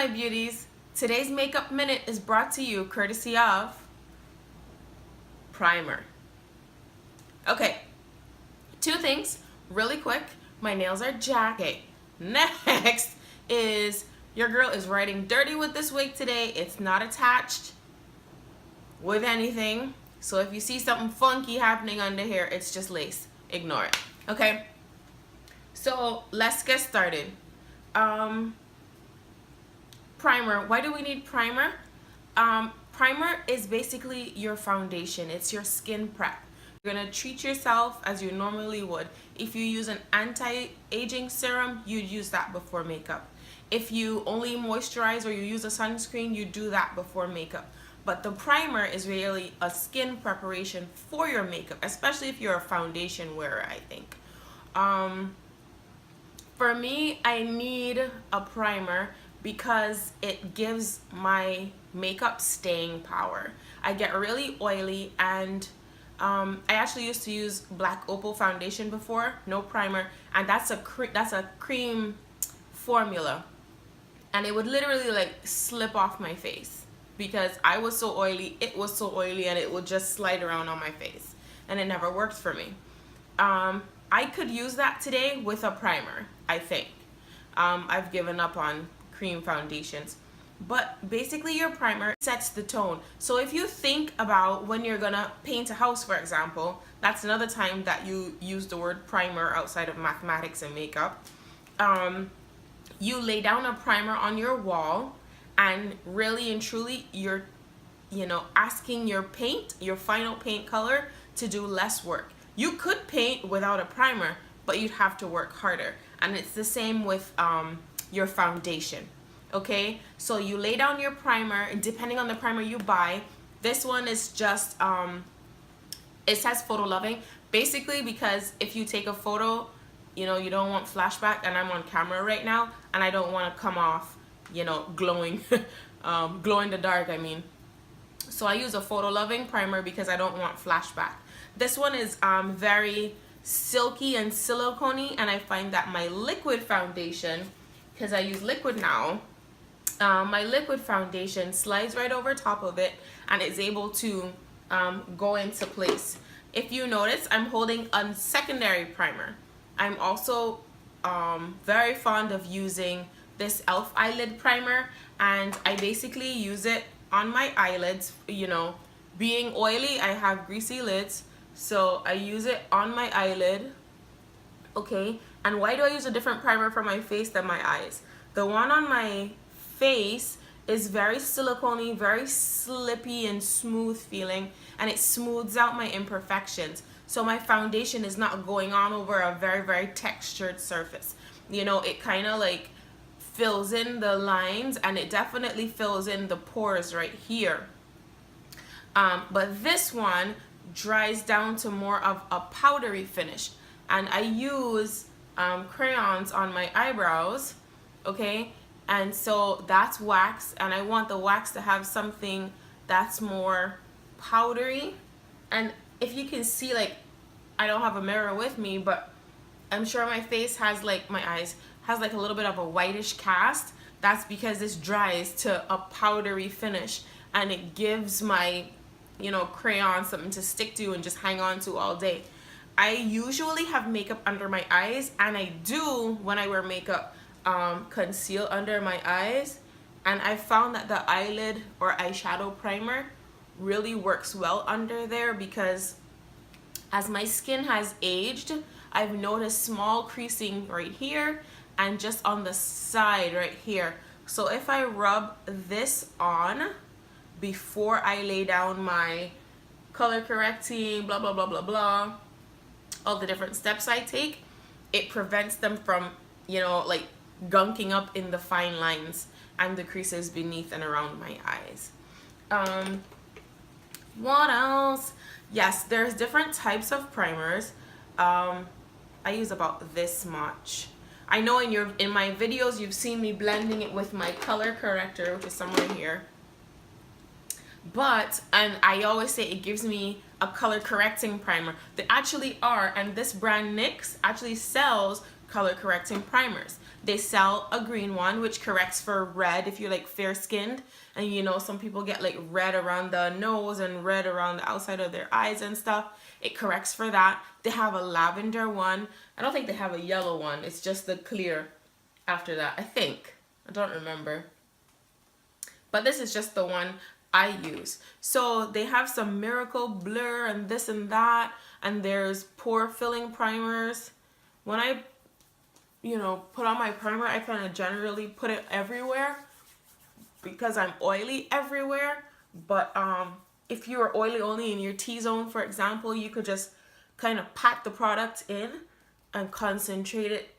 my beauties. Today's makeup minute is brought to you courtesy of primer. Okay, two things really quick. My nails are jacked. Okay, next is your girl is riding dirty with this wig today. It's not attached with anything. So if you see something funky happening under here, it's just lace. Ignore it. Okay, so let's get started. Primer. Why do we need primer? Primer is basically your foundation. It's your skin prep. You're gonna treat yourself as you normally would. If you use an anti-aging serum, you'd use that before makeup. If you only moisturize or you use a sunscreen, you do that before makeup. But the primer is really a skin preparation for your makeup, especially if you're a foundation wearer, I think. For me, I need a primer because it gives my makeup staying power. I get really oily, and I actually used to use Black Opal foundation before, no primer, and that's a cream formula, and it would literally like slip off my face because I was so oily, it was so oily, and it would just slide around on my face, and it never worked for me. I could use that today with a primer, I think. I've given up on cream foundations, but basically your primer sets the tone. So if you think about when you're gonna paint a house, for example, that's another time that you use the word primer outside of mathematics and makeup. You lay down a primer on your wall, and really and truly you're asking your paint, your final paint color, to do less work. You could paint without a primer, but you'd have to work harder. And it's the same with your foundation. Okay, so you lay down your primer, and depending on the primer you buy, this one is just it says photo loving, basically, because if you take a photo, you don't want flashback, and I'm on camera right now and I don't want to come off glowing glow in the dark, I mean. So I use a photo loving primer because I don't want flashback. This one is very silky and silicone-y, and I find that my liquid foundation, because I use liquid now, my liquid foundation slides right over top of it and is able to go into place. If you notice, I'm holding a secondary primer. I'm also very fond of using this e.l.f. eyelid primer, and I basically use it on my eyelids. Being oily, I have greasy lids, so I use it on my eyelid. Okay, and why do I use a different primer for my face than my eyes? The one on my face is very silicone-y, very slippy and smooth feeling, and it smooths out my imperfections. So my foundation is not going on over a very, very textured surface. It kind of like fills in the lines, and it definitely fills in the pores right here. But this one dries down to more of a powdery finish, and I use crayons on my eyebrows, okay, and so that's wax, and I want the wax to have something that's more powdery. And if you can see, like, I don't have a mirror with me, but I'm sure my face has, like, my eyes has like a little bit of a whitish cast. That's because this dries to a powdery finish, and it gives my crayon something to stick to and just hang on to all day. I usually have makeup under my eyes, and I do, when I wear makeup, conceal under my eyes, and I found that the eyelid or eyeshadow primer really works well under there, because as my skin has aged, I've noticed small creasing right here and just on the side right here. So if I rub this on before I lay down my color correcting, blah blah blah blah blah, all the different steps I take, it prevents them from like gunking up in the fine lines and the creases beneath and around my eyes. What else? Yes, there's different types of primers. I use about this much. I know in my videos you've seen me blending it with my color corrector, which is somewhere here. And I always say it gives me a color correcting primer. They actually are, and this brand NYX actually sells color correcting primers. They sell a green one which corrects for red if you're like fair skinned, and you know some people get like red around the nose and red around the outside of their eyes and stuff. It corrects for that. They have a lavender one. I don't think they have a yellow one. It's just the clear after that, I think. I don't remember. But this is just the one I use. So they have some Miracle Blur and this and that, and there's pore filling primers. When I, you know, put on my primer, I kind of generally put it everywhere because I'm oily everywhere. But if you are oily only in your T-zone, for example, you could just kind of pat the product in and concentrate it,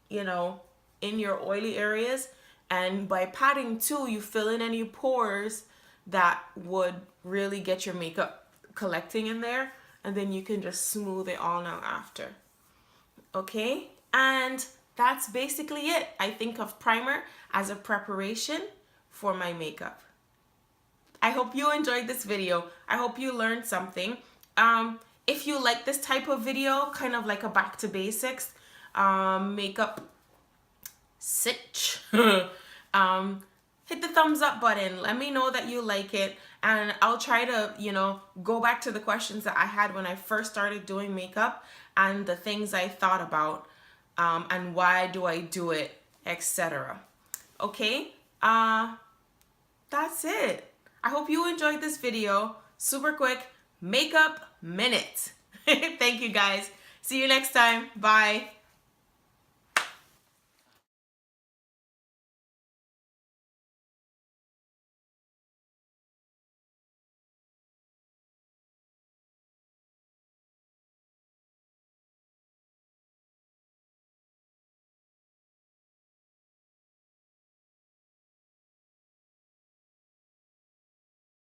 you know, in your oily areas. And by patting too, you fill in any pores that would really get your makeup collecting in there, and then you can just smooth it all now after. Okay, and that's basically it. I think of primer as a preparation for my makeup. I hope you enjoyed this video. I hope you learned something. If you like this type of video, kind of like a back to basics makeup sitch, hit the thumbs up button. Let me know that you like it, and I'll try to, you know, go back to the questions that I had when I first started doing makeup and the things I thought about and why do I do it, etc. Okay, that's it. I hope you enjoyed this video. Super quick makeup minute. Thank you guys. See you next time. Bye.